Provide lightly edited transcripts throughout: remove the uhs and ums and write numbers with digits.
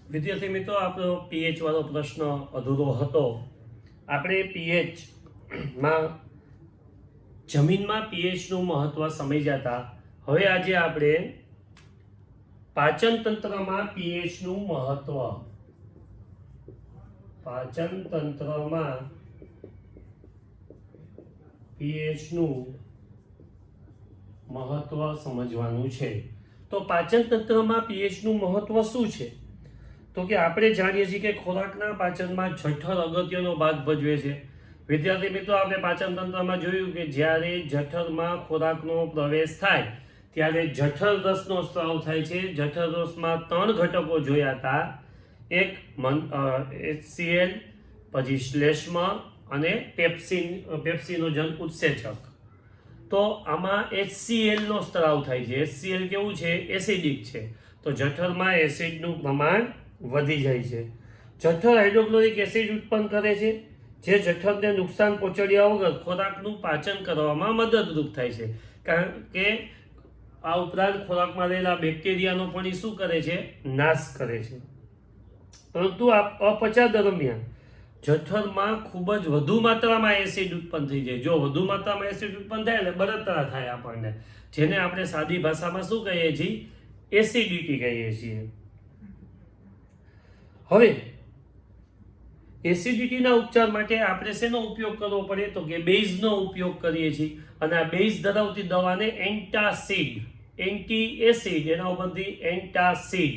વિદ્યાર્થી મિત્રો, આપણો પીએચ વાળો પ્રશ્ન અધૂરો હતો. આપણે પીએચમાં જમીનમાં પીએચનું મહત્વ સમજ્યા હતા. હવે આજે આપણે પાચન તંત્રમાં પીએચનું મહત્વ, પાચન તંત્રમાં પીએચનું મહત્વ સમજવાનું છે. તો પાચન તંત્રમાં પીએચનું મહત્વ શું છે? તો કે આપણે જાણીએ છીએ કે ખોરાકના પાચનમાં જઠર અગત્યનો ભાગ ભજવે છે. વિદ્યાર્થી મિત્રો, આપણે પાચન તંત્રમાં જોયું કે જ્યારે જઠરમાં ખોરાકનો પ્રવેશ થાય ત્યારે જઠર રસનો સ્ત્રાવ થાય છે. જઠર રસમાં 3 ઘટકો જોયા હતા. એક HCl, પછી શ્લેષ્મ અને પેપ્સિનોજન ઉત્સેચક. તો આમાં HCl નો સ્ત્રાવ થાય છે. HCl કેવું છે? એસિડિક છે. તો જઠરમાં એસિડનું પ્રમાણ વધી જાય છે. જઠર હાઇડ્રોક્લોરિક એસિડ ઉત્પન્ન કરે છે, જે જઠરને નુકસાન પહોંચાડ્યા વગર ખોરાકનું પાચન કરવામાં મદદરૂપ થાય છે. કારણ કે આ ઉપરાંત ખોરાકમાં રહેલા બેક્ટેરિયાનો પણ એ શું કરે છે? નાશ કરે છે. પરંતુ અપચા દરમિયાન જઠરમાં ખૂબ જ વધુ માત્રામાં એસિડ ઉત્પન્ન થઈ જાય. જો વધુ માત્રામાં એસિડ ઉત્પન્ન થાય એટલે બળતરા થાય આપણને, જેને આપણે સાદી ભાષામાં શું કહીએ છીએ? એસિડિટી કહીએ છીએ. હવે એસિડિટીના ઉપચાર માટે આપણે શેનો ઉપયોગ કરવો પડે? તો કે બેઝનો ઉપયોગ કરીએ છીએ. અને આ બેઝ ધરાવતી દવાને એન્ટાસિડ, એન્ટી એસિડ, એના ઉપરથી એન્ટાસિડ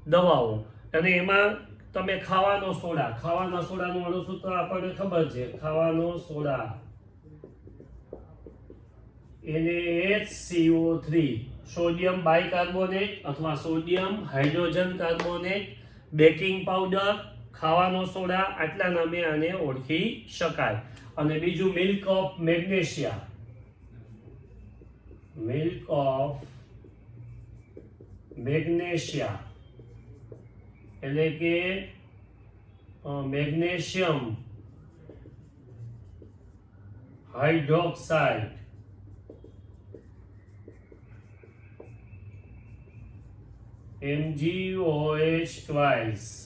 દવાઓ. અને એમાં તમે ખાવાનો સોડાનું અણુસૂત્ર આપણને ખબર છે. ખાવાનો સોડા NaHCO3, સોડિયમ બાયકાર્બોનેટ અથવા sodium hydrogen carbonate, baking powder, ખાવાનો સોડા, આટલા નામે આને ઓળખી શકાય. અને બીજું milk of magnesia, milk of magnesia એટલે કે મેગ્નેશિયમ હાઇડ્રોક્સાઇડ, MgOH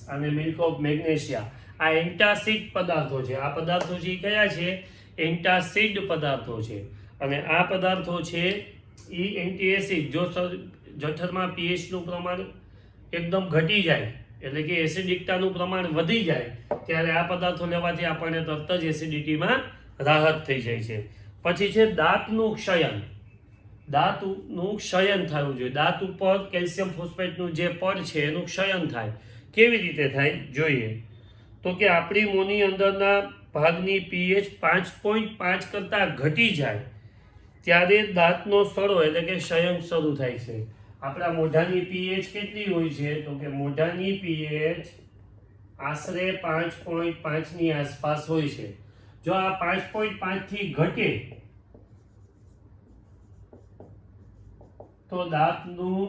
અને મિલ્ક ઓફ મેગ્નેશિયા. આ એન્ટાસિડ પદાર્થો છે. આ પદાર્થો છે કયા છે? એન્ટાસિડ પદાર્થો છે. અને આ પદાર્થો છે એ એન્ટી એસિડ. જો જઠરમાં pH નું પ્રમાણ એકદમ ઘટી જાય એટલે કે એસિડિકતાનું પ્રમાણ વધી જાય ત્યારે આ પદાર્થો લેવાથી આપણને તરત જ એસિડિટીમાં રાહત થઈ જાય છે. પછી છે દાંતનું ક્ષયન. દાંતનું ક્ષયન થવું જોઈએ. દાંત ઉપર કેલ્શિયમ ફોસ્ફેટનું જે પડ છે એનું ક્ષયન થાય. કેવી રીતે થાય જોઈએ? તો કે આપણી મોંની અંદરના ભાગની pH 5.5 કરતાં ઘટી જાય ત્યારે દાંતનો સડો એટલે કે ક્ષયન શરૂ થાય છે. આપણા મોઢાની pH કેટલી હોય છે? તો કે મોઢાની pH આશરે 5.5 ની આસપાસ હોય છે. જો આ 5.5 થી ઘટે તો દાંતનું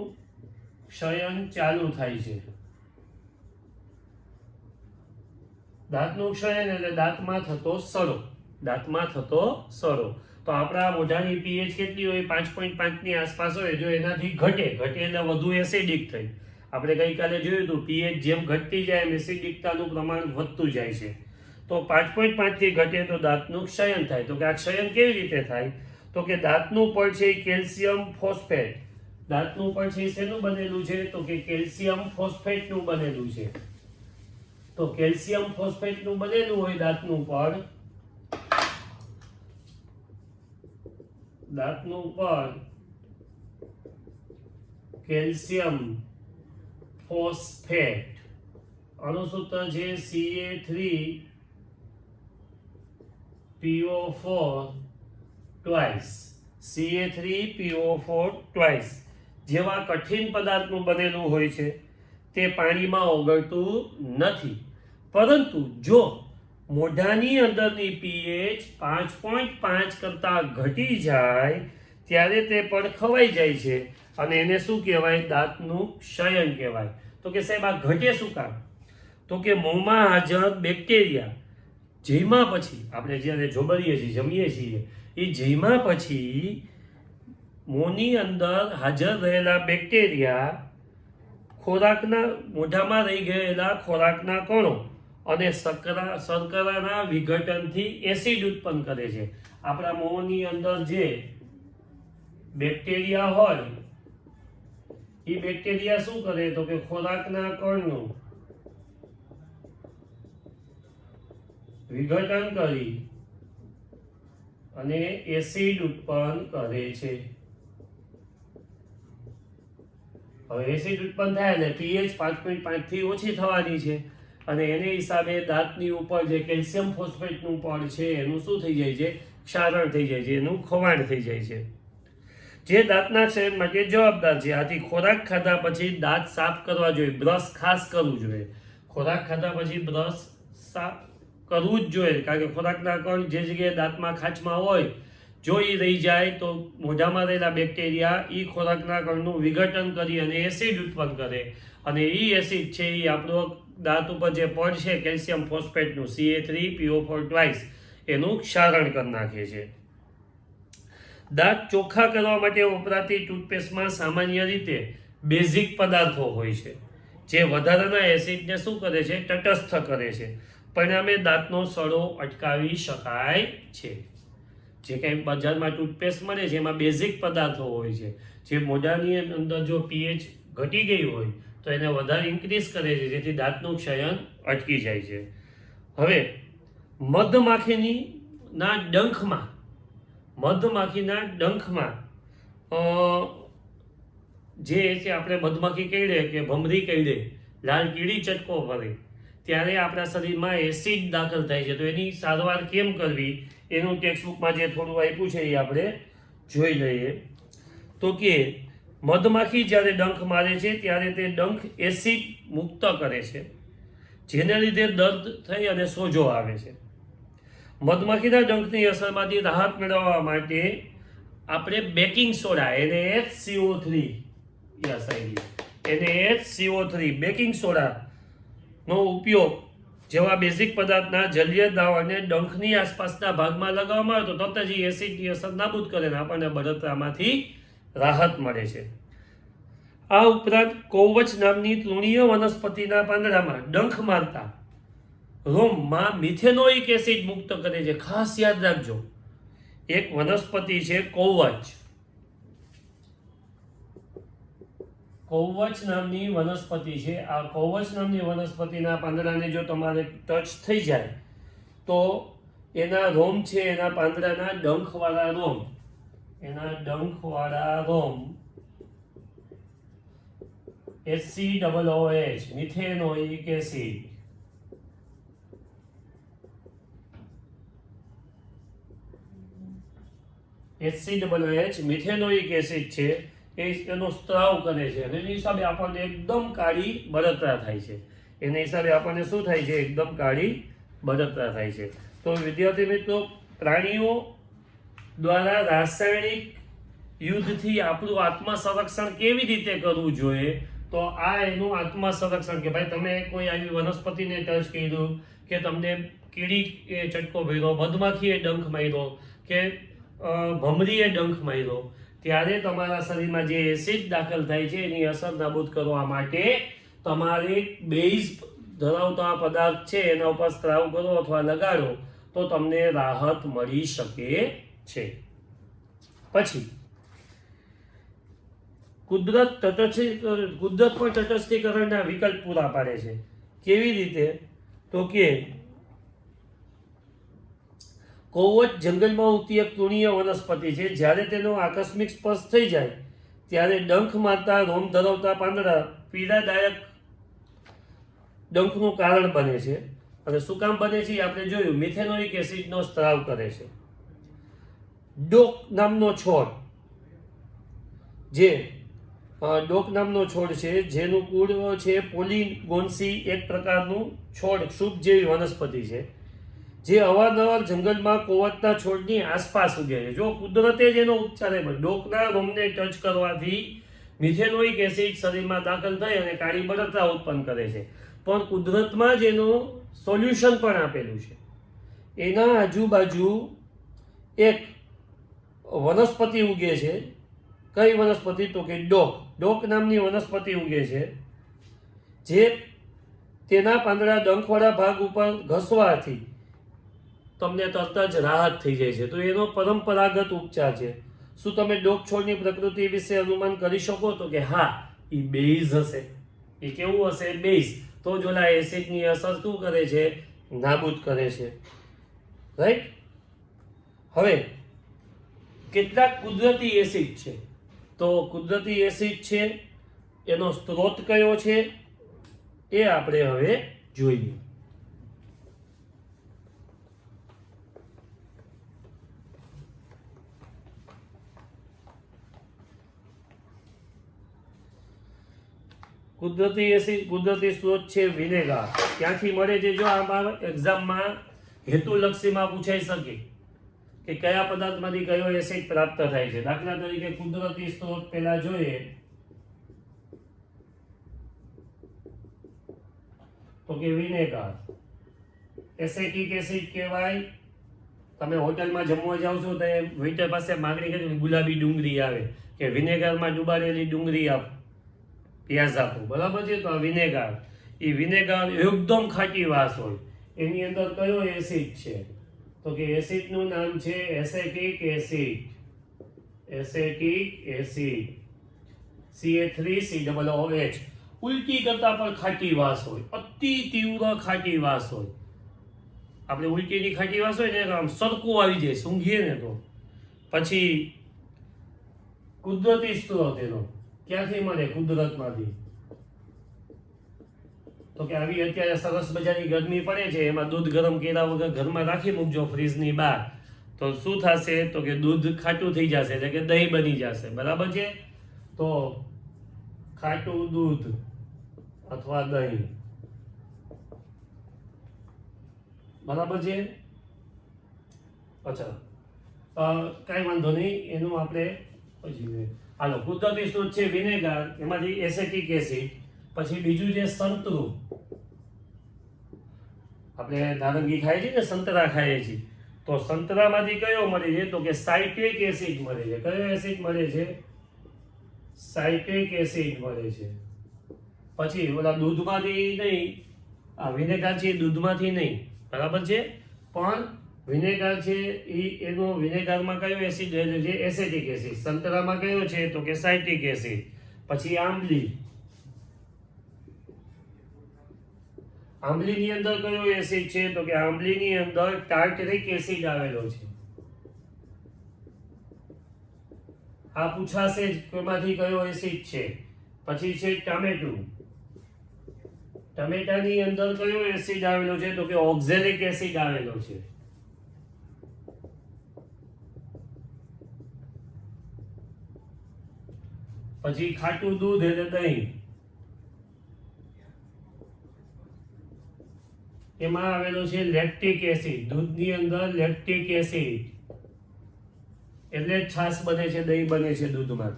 ક્ષયન ચાલુ થાય છે. દાંતનું ક્ષયન એટલે દાંતમાં થતો સડો, દાંતમાં થતો સડો. તો આપણા મોઢાની pH કેટલી હોય? 5.5 ની આસપાસ હોય. જો એનાથી ઘટે એટલે વધુ એસિડિક થઈ. આપણે ગઈકાલે જોયું હતું pH જેમ ઘટતી જાય એમ એસિડિકતાનું પ્રમાણ વધતું જાય છે. તો 5.5 થી ઘટે તો દાંતનું ક્ષયન થાય. તો કે આ ક્ષયન કેવી રીતે થાય? તો કે દાંતનું પડ છે કેલ્શિયમ ફોસ્ફેટ. દાંતનું પડ છે શેનું બનેલું છે? તો કે કેલ્શિયમ ફોસ્ફેટનું બનેલું છે. તો કેલ્શિયમ ફોસ્ફેટનું બનેલું હોય દાંતનું પડ, દાંતનું પડ કેલ્શિયમ ફોસ્ફેટ, અણુસૂત્ર છે Ca3PO4 ટ્વાઇસ, Ca3PO4 ટ્વાઇસ જેવા કઠિન પદાર્થનું બનેલું હોય છે. તે પાણીમાં ઓગળતું નથી. પરંતુ જો મોઢાની અંદરની pH 5.5 કરતાં ઘટી જાય ત્યારે તે પડ ખવાઈ જાય છે અને એને શું કહેવાય? દાંતનું ક્ષયન કહેવાય. તો કે સાહેબ આ ઘટે શું કામ? તો કે મોંમાં હાજર બેક્ટેરિયા જમ્યા પછી, આપણે જ્યારે જોબરીએ છીએ, જમીએ છીએ, એ જમ્યા પછી મોંની અંદર હાજર રહેલા બેક્ટેરિયા ખોરાકના મોઢામાં રહી ગયેલા ખોરાકના કણો અને શર્કરાના વિઘટનથી એસિડ ઉત્પન્ન કરે છે. આપણા મોંની અંદર જે બેક્ટેરિયા હોય એ બેક્ટેરિયા શું કરે તો કે ખોરાકના કણનું વિઘટન કરી અને એસિડ ઉત્પન્ન કરે છે. હવે એસિડ ઉત્પન્ન થાય એટલે pH 5.5 થી ઓછી થવાની છે અને એને હિસાબે દાંતની ઉપર જે કેલ્શિયમ ફોસ્ફેટનું પડ છે એનું શું થઈ જાય છે, ક્ષારણ થઈ જાય છે, એનું ખવાણ થઈ જાય છે, જે દાંતના ક્ષરણ માટે જવાબદાર છે. આથી ખોરાક ખાધા પછી દાંત સાફ કરવા જોઈએ, બ્રશ ખાસ કરવું જોઈએ. ખોરાક ખાધા પછી બ્રશ સાફ કરવું જ જોઈએ, કારણ કે ખોરાકના કણ જે જગ્યાએ દાંતમાં ખાંચમાં હોય જો એ રહી જાય તો મોઢામાં રહેલા બેક્ટેરિયા એ ખોરાકના કણનું વિઘટન કરી અને એસિડ ઉત્પન્ન કરે અને એ એસિડ છે એ આપણો દાંત ઉપર જે પડ છે કેલ્શિયમ ફોસ્ફેટનું Ca3PO4 ટ્વાઇસ એનું ક્ષારણ કરી નાખે છે. દાંત ચોખ્ખા કરવા માટે વપરાતી ટૂથપેસ્ટમાં સામાન્ય રીતે બેઝિક પદાર્થો હોય છે જે વધારાના એસિડને શું કરે છે, તટસ્થ કરે છે. પરિણામે દાંતનો સડો અટકાવી શકાય છે. જે કંઈ બજારમાં ટૂથપેસ્ટ મળે છે એમાં બેઝિક પદાર્થો હોય છે જે મોઢાની અંદર જો pH ઘટી ગઈ હોય તો એને વધારે ઇન્ક્રીઝ કરે છે, જેથી દાંતનું ક્ષયન અટકી જાય છે. હવે મધમાખીના ડંખમાં જે છે આપણે મધમાખી કહીએ કે ભમરી કહીએ, લાલ કીડી ચટકો ભરે ત્યારે આપણા શરીરમાં એસિડ દાખલ થાય છે. તો એની સારવાર કેમ કરવી એનું ટેક્સ્ટબુકમાં જે થોડું આપ્યું છે એ આપણે જોઈ લઈએ. તો કે મધમાખી જ્યારે ડંખ મારે છે ત્યારે તે ડંખ એસિડ મુક્ત કરે છે, જેને લીધે દર્દ થઈ અને સોજો આવે છે. મધમાખીના ડંખની અસરમાંથી રાહત મેળવવા માટે આપણે બેકિંગ સોડા NaHCO3 બેકિંગ સોડાનો ઉપયોગ જેવા બેઝિક પદાર્થના જલીય દ્રાવણને ડંખની આસપાસના ભાગમાં લગાવવામાં આવે તો તરત જ એસિડની અસર નાબૂદ કરે ને આપણને બળતરામાંથી રાહત મળે છે. આ ઉપરાંત કૌવચ નામની તૃણીય વનસ્પતિના પાંદડામાં ડંખ મારતા રોમમાં મિથેનોઇક એસિડ મુક્ત કરે છે. ખાસ યાદ રાખજો, એક વનસ્પતિ છે કૌવચ નામની વનસ્પતિ છે. આ કૌવચ નામની વનસ્પતિના પાંદડાને જો તમારે ટચ થઈ જાય તો એના રોમ છે, એના પાંદડાના ડંખવાળા રોમ HCOOH methanoic acid HCOOH methanoic acid છે એનો સ્ત્રાવ કરે છે અને એની હિસાબે આપણને એકદમ કાળી બળતરા થાય છે. એના હિસાબે આપણને શું થાય છે, એકદમ કાળી બળતરા થાય છે. તો વિદ્યાર્થી મિત્રો, પ્રાણીઓ દ્વારા રાસાયણિક યુદ્ધથી આપણું આત્મ સંરક્ષણ કેવી રીતે કરવું જોઈએ, તો આ એનું આત્મ સંરક્ષણ કે ભાઈ તમે કોઈ આવી વનસ્પતિને ટચ કર્યું કે તમને કીડી ચટકો ભર્યો, મધમાખીએ ડંખ માર્યો કે ભમરીએ ડંખ માર્યો, ત્યારે તમારા શરીરમાં જે એસિડ દાખલ થાય છે એની અસર નાબૂદ કરવા માટે તમારે બેઝ ધરાવતા પદાર્થ છે એના ઉપર સ્ત્રાવ કરો અથવા લગાડો તો તમને રાહત મળી શકે છે. પછી કુદરત પણ તટસ્થીકરણના વિકલ્પ પૂરા પાડે છે. કેવી રીતે, તો કે કૌવચ જંગલમાં ઉગતી એક તૃણીય વનસ્પતિ છે. જ્યારે તેનો આકસ્મિક સ્પર્શ થઈ જાય ત્યારે ડંખ મારતા રોમ ધરાવતા પાંદડા પીડાદાયક ડંખનું કારણ બને છે. અને શું કામ બને છે એ આપણે જોયું, મિથેનોઇક એસિડનો સ્ત્રાવ કરે છે. ડોક નામનો છોડ છે જેનું કુળ છે પોલિગોન્સી, એક પ્રકારનું છોડ શુભ જેવી વનસ્પતિ છે જે અવારનવાર જંગલમાં કૌવચના છોડની આસપાસ ઉગે છે. જો કુદરતે જ એનો ઉપચાર આપ્યો, ડોકના રોમને ટચ કરવાથી મિથેનોઇક એસિડ શરીરમાં દાખલ થઈ અને કાળી બળતરા ઉત્પન્ન કરે છે, પણ કુદરતમાં જ એનું સોલ્યુશન પણ આપેલું છે. એના આજુબાજુ એક વનસ્પતિ ઉગે છે. કઈ વનસ્પતિ, તો કે ડોક નામની વનસ્પતિ ઉગે છે જે તેના પાંદડા ડંખવાળા ભાગ ઉપર ઘસવાથી તમને તરત જ રાહત થઈ જાય છે. તો એનો પરંપરાગત ઉપચાર છે. શું તમે ડોક છોડની પ્રકૃતિ વિશે અનુમાન કરી શકો? તો કે હા, એ બેઝ હશે. એ કેવું હશે? બેઝ. તો જ ઓલા એસિડની અસર શું કરે છે? નાબૂદ કરે છે. રાઈટ. હવે કેટલાક કુદરતી એસિડ છે. તો કુદરતી એસિડ છે, એનો સ્ત્રોત કયો છે એ આપણે હવે જોઈએ. કુદરતી એસિડ, કુદરતી સ્ત્રોત છે વિનેગાર. ક્યાંથી મળે છે? જો આમાં એક્ઝામમાં હેતુલક્ષીમાં પૂછાઈ શકે કે કયા પદાર્થમાંથી કયો એસિડ પ્રાપ્ત થાય છે. દાખલા તરીકે કુદરતી સ્ત્રોત પહેલા જોઈએ તો કે વિનેગાર. એસેટિક એસિડ કહેવાય. તમે હોટલમાં જમવા જાઓ છો તો વેઇટર પાસે માંગણી કરી ગુલાબી ડુંગળી આવે કે વિનેગારમાં ડુબાડેલી ડુંગળી આપો, પ્યાઝ આપો, બરાબર છે. તો આ વિનેગાર, એ વિનેગાર એકદમ ખાટી વાસ હોય. એની અંદર કયો એસિડ છે? તો કે એસિડનું નામ છે acetic acid. Acetic acid CH3COOH. ઉલટી કરતા પણ ખાટી વાસ હોય, અતિ તીવ્ર ખાટી વાસ હોય. આપણે ઉલટીની ખાટી વાસ હોય ને આમ સરકું આવી જાય સૂંઘીએ ને તો. પછી કુદરતી સ્ત્રોત એનો ક્યાંથી મળે? કુદરતમાંથી. તો કે આવી અત્યારે સરસ મજાની ગરમી પડે છે, એમાં દૂધ ગરમ કર્યા વગર ઘરમાં રાખી મૂકજો ફ્રીજની બહાર, તો શું થશે? તો કે દૂધ ખાટું થઈ જશે, એટલે કે દહીં બની જશે. બરાબર છે. તો ખાટું દૂધ અથવા દહીં, બરાબર છે. અચ્છા, કાંઈ વાંધો નહીં, એનું આપણે પછી હાલો. કુદરતી સ્ત્રોત છે વિનેગાર, એમાંથી એસેટિક એસિડ. પછી બીજું છે સંતરું. આપણે નારંગી ખાઈએ છીએ ને, સંતરા ખાઈએ છીએ, તો સંતરામાંથી કયો મળે છે? તો કે સાઇટ્રિક એસિડ મળે છે. કયો એસિડ મળે છે? સાઇટ્રિક એસિડ મળે છે. પછી ઓલા દૂધમાંથી નહીં, આ વિનેગાર છે દૂધમાંથી નહીં, બરાબર છે. પણ વિનેગાર છે એનો વિનેગારમાં કયો એસિડ રહેલો છે? Acetic acid. સંતરામાં કયો છે? તો કે સાઇટ્રિક એસિડ. પછી આંબલી. આંબલીની અંદર કયો એસિડ છે? તો કે આંબલીની અંદર ટાર્ટરિક એસિડ આવેલો છે. આ પૂછાશે જ એમાંથી કયો એસિડ છે. પછી છે ટામેટું. ટમેટાની અંદર કયો એસિડ આવેલો છે? તો કે ઓક્ઝેલિક એસિડ આવેલો છે. પછી ખાટું દૂધ એટલે દહીં, એમાં આવેલો છે લેક્ટિક એસિડ. દૂધની અંદર લેક્ટિક એસિડ એટલે જ છાશ બને છે, દહીં બને છે દૂધમાં.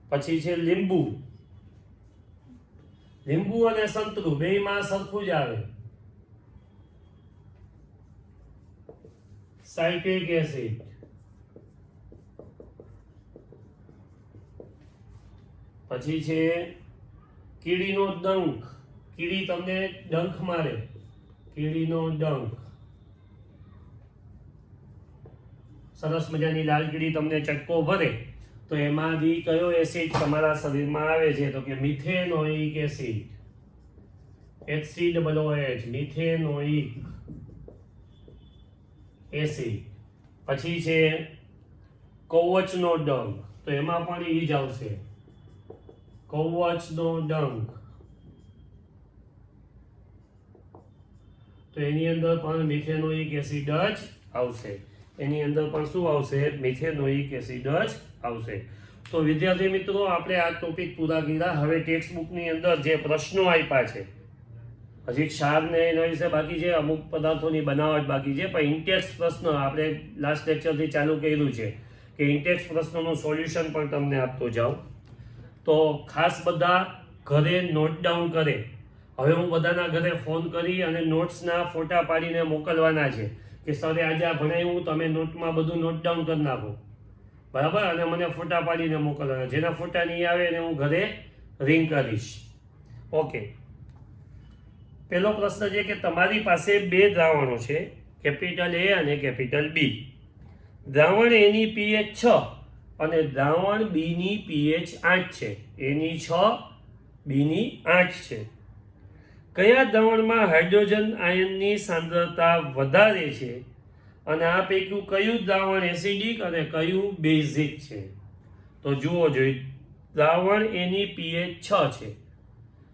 પછી છે લીંબુ. લીંબુ અને સંતરું બેયમાં સરખું જ આવે, સાઇટ્રિક એસિડ. પછી છે કીડીનો ડંખ. કીડી તમને ડંખ મારે, કીડીનો ડંખ. સરસ મજાની લાલ કીડી તમને ચટકો ભરે તો એમાંથી કયો એસિડ તમારા શરીરમાં આવે છે? તો કે methanoic acid. HCOOH, methanoic acid. પછી છે કવચનો ડંખ, તો એમાં પણ ઈ જ આવશે, કવચનો ડંખ. તો એની અંદર પણ મિથેનોઇક એસિડ જ આવશે. એની અંદર પણ શું આવશે? મિથેનોઇક એસિડ જ આવશે. તો વિદ્યાર્થી મિત્રો, આપણે આ ટોપિક પૂરા કર્યા. હવે ટેક્સ્ટ બુકની અંદર જે પ્રશ્નો આપ્યા છે, હજી ક્ષાર ને એના વિશે બાકી છે, અમુક પદાર્થોની બનાવટ બાકી છે, પણ ઇન્ટેક્સ પ્રશ્ન આપણે લાસ્ટ લેક્ચરથી ચાલુ કર્યું છે કે ઇન્ટેક્સ પ્રશ્નોનું સોલ્યુશન પણ તમને આપતો જાઉં. તો ખાસ બધા ઘરે નોટ ડાઉન કરે. હવે હું બધાના ઘરે ફોન કરી અને નોટ્સના ફોટા પાડીને મોકલવાના છે કે સરે આજે આ ભણાવ્યું, તમે નોટમાં બધું નોટ ડાઉન કરી નાખો, બરાબર. અને મને ફોટા પાડીને મોકલવાના. જેના ફોટા નહીં આવે એને હું ઘરે રિંગ કરીશ. ઓકે. પહેલો પ્રશ્ન છે કે તમારી પાસે બે દ્રાવણો છે, કેપિટલ એ અને કેપિટલ બી. દ્રાવણ એની પીએચ 6 અને દ્રાવણ બીની પીએચ 8 છે. એની 6, બીની 8 છે. કયા દ્રાવણમાં હાઇડ્રોજન આયનની સાંદ્રતા વધારે છે અને આ પૈકી કયું દ્રાવણ એસિડિક અને કયું બેઝિક છે? તો જુઓ જોઈએ, દ્રાવણ એની પીએચ 6 છે,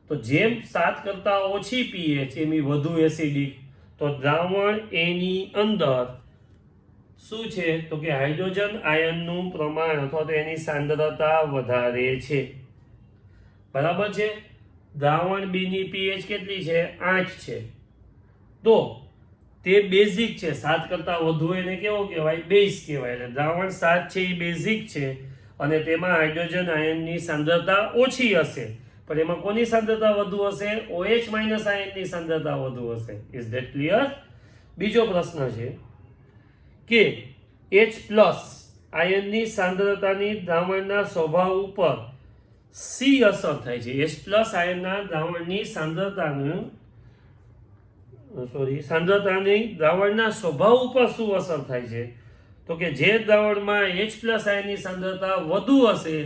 તો જેમ 7 કરતાં ઓછી પીએચ એની વધુ એસિડિક, તો દ્રાવણ એની અંદર શું છે તો કે હાઇડ્રોજન આયનનું પ્રમાણ અથવા તો એની સાંદ્રતા વધારે છે. બરાબર છે. દ્રાવણ બીની પીએચ કેટલી છે? 8 છે. તો તે બેઝિક છે. 7 કરતાં વધુ એને કેવો કહેવાય? બેઝ કહેવાય. એટલે દ્રાવણ 7 છે એ બેઝિક છે અને તેમાં હાઇડ્રોજન આયનની સાંદ્રતા ઓછી હશે. પણ એમાં કોની સાંદ્રતા વધુ હશે? OH માઇનસ આયનની સાંદ્રતા વધુ હશે. Is that clear? બીજો પ્રશ્ન છે કે H પ્લસ આયનની સાંદ્રતાની દ્રાવણના સ્વભાવ ઉપર સી અસર થાય છે. H પ્લસ આયનના દ્રાવણની સાંદ્રતાની દ્રાવણના સ્વભાવ ઉપર શું અસર થાય છે? તો કે જે દ્રાવણમાં H પ્લસ આયનની સાંદ્રતા વધુ હશે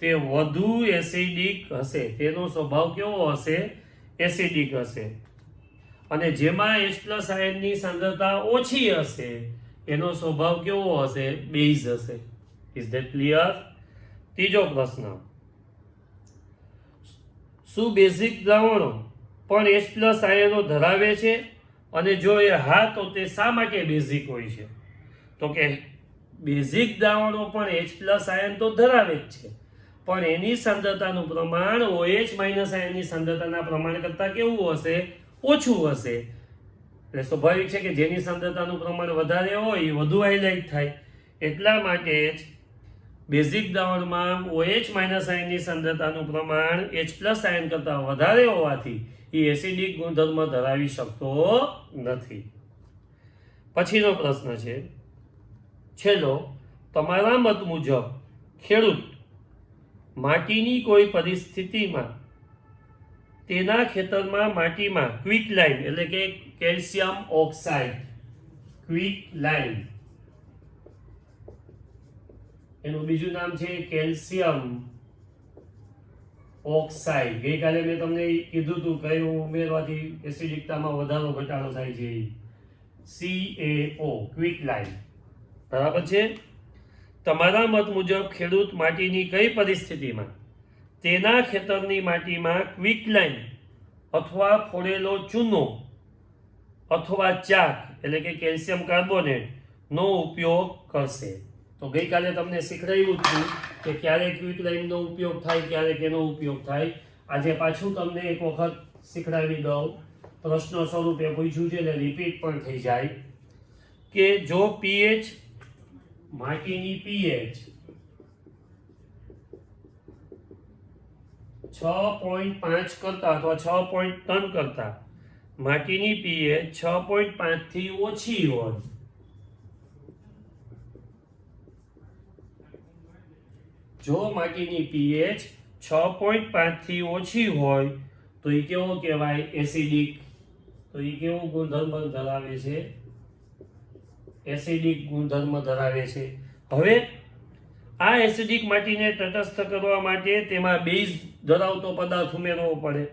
તે વધુ એસિડિક હશે. તેનો સ્વભાવ કેવો હશે? એસિડિક હશે. અને જેમાં H પ્લસ આયનની સાંદ્રતા ઓછી હશે એનો સ્વભાવ કેવો હશે? બેઝ હશે. Is that clear? ત્રીજો પ્રશ્ન, શું બેઝિક દ્રાવણો પણ H પ્લસ આયનો ધરાવે છે અને જો એ હા તો તે શા માટે બેઝિક હોય છે? તો કે બેઝિક દ્રાવણો પણ H પ્લસ આયન તો ધરાવે જ છે, પણ એની સાંદ્રતાનું પ્રમાણ OH માઇનસ આયનની સાંદ્રતાના પ્રમાણ કરતાં કેવું હશે? ઓછું હશે. એટલે સ્વાભાવિક છે કે જેની સાંદ્રતાનું પ્રમાણ વધારે હોય એ વધુ હાઇલાઇટ થાય. એટલા માટે જ બેઝિક દ્રાવણમાં OH માઇનસ આયનની સાંદ્રતાનું પ્રમાણ H પ્લસ આયન કરતાં વધારે હોવાથી એ એસિડિક ગુણધર્મ ધરાવી શકતો નથી. પછીનો પ્રશ્ન છે છેલ્લો, તમારા મત મુજબ ખેડૂત માટીની કોઈ પરિસ્થિતિમાં તેના ખેતરમાં માટીમાં ક્વિકલાઇમ એટલે કે કેલ્શિયમ ઓક્સાઇડ, ક્વિકલાઇમ એનું બીજું નામ છે કેલ્શિયમ ઓક્સાઇડ. ગઈકાલે મેં તમને કીધું હતું કયું ઉમેરવાથી એસિડિકતામાં વધારો ઘટાડો થાય છે. CaO, ક્વિકલાઇમ. બરાબર છે. તમારા મત મુજબ ખેડૂત માટીની કઈ પરિસ્થિતિમાં તેના ખેતરની માટીમાં ક્વિકલાઇમ અથવા ફોડેલો ચૂનો અથવા ચાક એટલે કે કેલ્શિયમ કાર્બોનેટ નો ઉપયોગ કરશે? તો ગઈકાલે તમને શીખવાડ્યું હતું કે ક્યારે ક્વિકલાઇમનો ઉપયોગ થાય, ક્યારેક એનો ઉપયોગ થાય. આજે પાછું તમને એક વખત શીખડાવી દઉં. પ્રશ્નો સ્વરૂપે પૂછ્યું છે એટલે રિપીટ પણ થઈ જાય કે જો પીએચ, માટીની પીએચ 6.5 કરતા અથવા 6.3 કરતા માટીની પીએચ 6.5 થી ઓછી હોય, જો માટીની પીએચ 6.5 થી ઓછી હોય તો એ કેવો કહેવાય? એસિડિક. તો એ કેવો ગુણધર્મ ધરાવે છે? એસિડિક ગુણધર્મ ધરાવે છે. હવે આ એસિડિક માટીને તટસ્થ કરવા માટે તેમાં બેઝ ધરાવતો પદાર્થ ઉમેરવો પડે,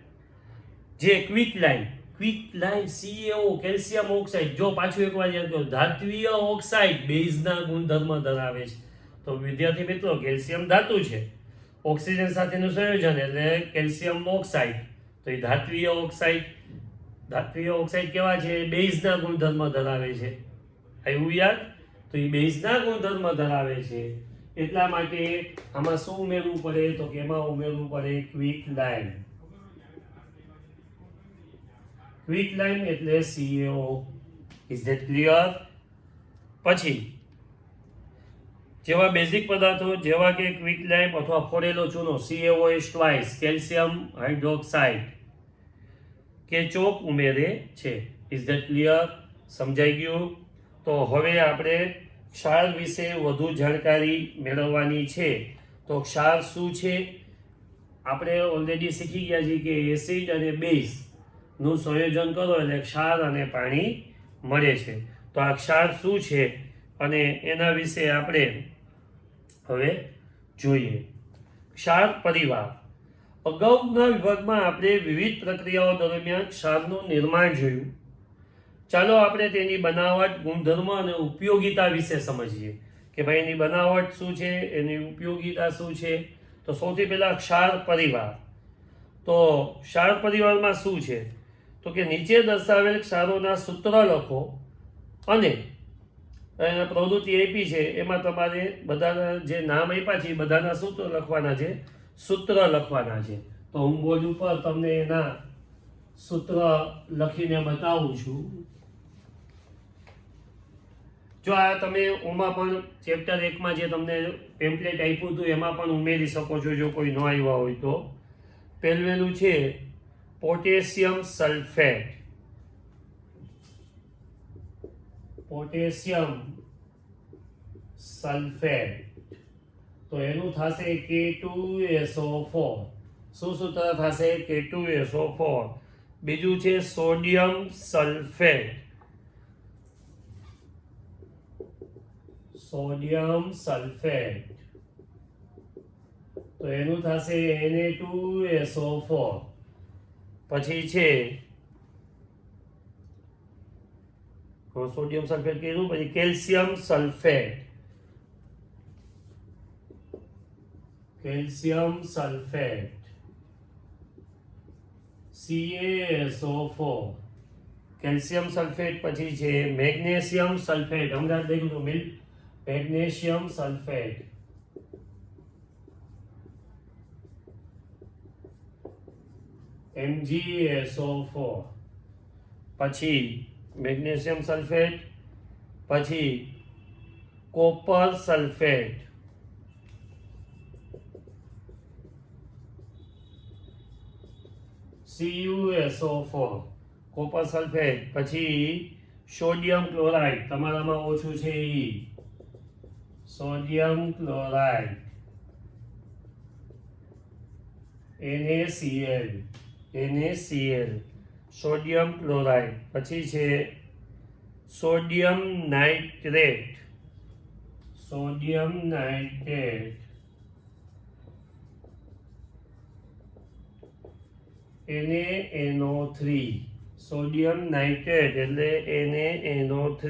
જે ક્વિકલાઇમ. ક્વિકલાઇમ CaO, કેલ્શિયમ ઓક્સાઇડ. જો પાછું એકવાર યાદ કરો, ધાત્વિય ઓક્સાઇડ બેઝના ગુણધર્મ ધરાવે છે. તો વિદ્યાર્થી મિત્રો, કેલ્શિયમ ધાતુ છે, ઓક્સિજન સાથેનું સંયોજન એટલે કેલ્શિયમ ઓક્સાઇડ. તો એ ધાત્વિય ઓક્સાઇડ. ધાત્વિય ઓક્સાઇડ કેવા છે? બેઝના ગુણધર્મ ધરાવે છે. આવ્યું યાદ? તો એ બેઝના ગુણધર્મ ધરાવે છે. એટલા માટે આમાં શું ઉમેરવું પડે? તો કે એમાં ઉમેરવું પડે ક્વિકલાઇમ. ક્વિકલાઇમ એટલે CaO. Is that clear? પછી જેવા બેઝિક પદાર્થો જેવા કે ક્વિકલાઇમ અથવા ફોડેલો ચૂનો CaOH ટ્વાઇસ, કેલ્શિયમ હાઇડ્રોક્સાઇડ કે ચોક ઉમેરે છે. Is that clear? સમજાઈ ગયું? તો હવે આપણે ક્ષાર વિશે વધુ જાણકારી મેળવવાની છે. તો ક્ષાર શું છે? આપણે ઓલરેડી શીખી ગયા છીએ કે એસિડ અને બેઝ નું સંયોજન કરો એટલે ક્ષાર અને પાણી મળે છે. તો આ ક્ષાર શું છે અને એના વિશે આપણે હવે જોઈએ. ક્ષાર પરિવાર. અગાઉના વિભાગમાં આપણે વિવિધ પ્રક્રિયાઓ દરમિયાન ક્ષારનું નિર્માણ જોયું. ચાલો આપણે તેની બનાવટ, ગુણધર્મ અને ઉપયોગિતા વિશે સમજીએ કે ભાઈ એની બનાવટ શું છે, એની ઉપયોગિતા શું છે. તો સૌથી પહેલા ક્ષાર પરિવાર. તો ક્ષાર પરિવારમાં શું છે તો કે નીચે દર્શાવેલ ક્ષારોના સૂત્ર લખો અને એના પ્રવૃત્તિ આપી છે એમાં તમારે બધાના જે નામ આપ્યા છે એ બધાના સૂત્ર લખવાના છે, સૂત્ર લખવાના છે. તો હું બોર્ડ ઉપર તમને એના સૂત્ર લખીને બતાવું છું. જો આ તમે ઓમાં પણ ચેપ્ટર 1માં જે તમને પેમ્પલેટ આપ્યું હતું એમાં પણ ઉમેરી શકો છો જો કોઈ ન આવ્યા હોય તો. પહેલું છે પોટેશિયમ સલ્ફેટ. પોટેશિયમ સલ્ફેટ તો એનું થશે K2SO4. શું સૂત્ર થશે? K2SO4. બીજું છે સોડિયમ સલ્ફેટ. સોડિયમ સલ્ફેટ તો એનું થશે Na2SO4. પછી છે સોડિયમ સલ્ફેટ કીધું, પછી calcium sulphate. Calcium sulphate CaSO4. Calcium sulphate. પછી છે મેગ્નેશિયમ સલ્ફેટ. હમણાં દેખ્યું તો મેગ્નેશિયમ સલ્ફેટ. MgSO4. પછી મેગ્નેશિયમ સલ્ફેટ, પછી copper sulphate. CuSO4. Copper sulphate. પછી સોડિયમ ક્લોરાઇડ. તમારામાં ઓછું છે એ sodium chloride NaCl. Sodium chloride. પછી છે sodium nitrate. Sodium nitrate NaNO3. Sodium nitrate એટલે NaNO3.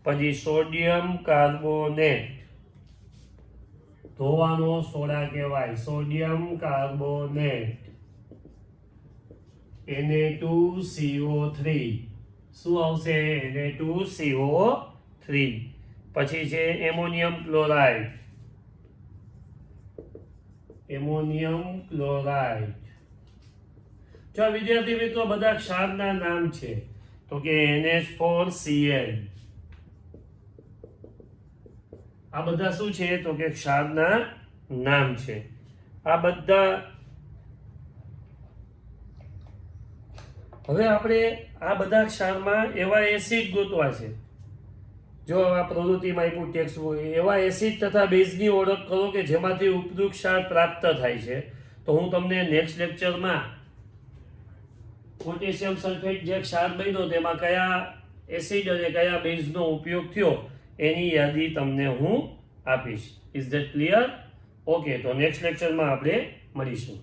પછી સોડિયમ કાર્બોનેટ. ધોવાનો સોડા કહેવાય. Sodium carbonate Na2CO3. શું આવશે? Na2CO3. પછી છે એમોનિયમ ક્લોરાઇડ. Ammonium chloride. જો વિદ્યાર્થી મિત્રો બધા ક્ષારના નામ છે તો કે NH4Cl. આ બધા શું છે તો કે ક્ષારના નામ છે. આ બધા હવે આપણે આ બધા ક્ષારમાં એવા એસિડ ગોતવા છે. જો આ પ્રવૃત્તિમાં આપ્યું ટેક્સ્ટ બુક, એવા એસિડ તથા બેઝની ઓળખ કરો કે જેમાંથી ઉપયુક્ત ક્ષાર પ્રાપ્ત થાય છે. તો હું તમને નેક્સ્ટ લેક્ચરમાં પોટેશિયમ સલ્ફેટ જે ક્ષાર બન્યો તેમાં કયા એસિડ અને કયા બેઝનો ઉપયોગ થયો એની યાદી તમને હું આપીશ. Is that clear? ઓકે, તો નેક્સ્ટ લેક્ચરમાં આપણે મળીશું.